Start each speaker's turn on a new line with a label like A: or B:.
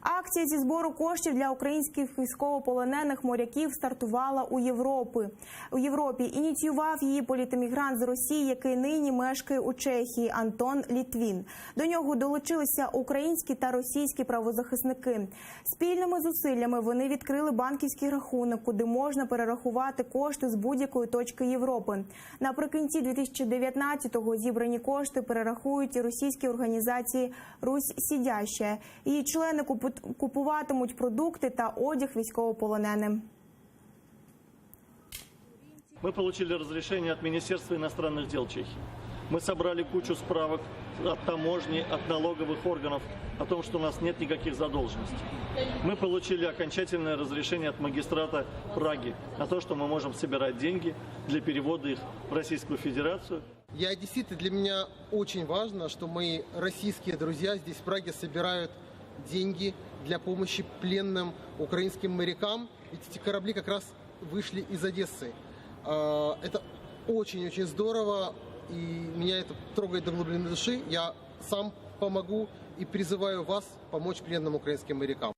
A: Акція зі збору коштів для українських військовополонених моряків стартувала у Європі. Ініціював її політемігрант з Росії, який нині мешкає у Чехії, Антон Літвін. До нього долучилися українські та російські правозахисники. Спільними зусиллями вони відкрили банківський рахунок, куди можна перерахувати кошти з будь-якої точки Європи. Наприкінці 2019-го зібрані кошти перерахують і російські організації «Русь Сидящая». Її члени купуватимуть продукти та одяг військовополоненим.
B: Мы получили разрешение от Министерства иностранных дел Чехии. Мы собрали кучу справок от таможни, от налоговых органов о том, что у нас нет никаких задолженностей. Мы получили окончательное разрешение от магистрата Праги на то, что мы можем собирать деньги для перевода их в Российскую Федерацию.
C: Для меня очень важно, что мои российские друзья здесь в Праге собирают деньги для помощи пленным украинским морякам. Ведь эти корабли как раз вышли из Одессы. Это очень-очень здорово, и меня это трогает до глубины души. Я сам помогу и призываю вас помочь пленным украинским морякам.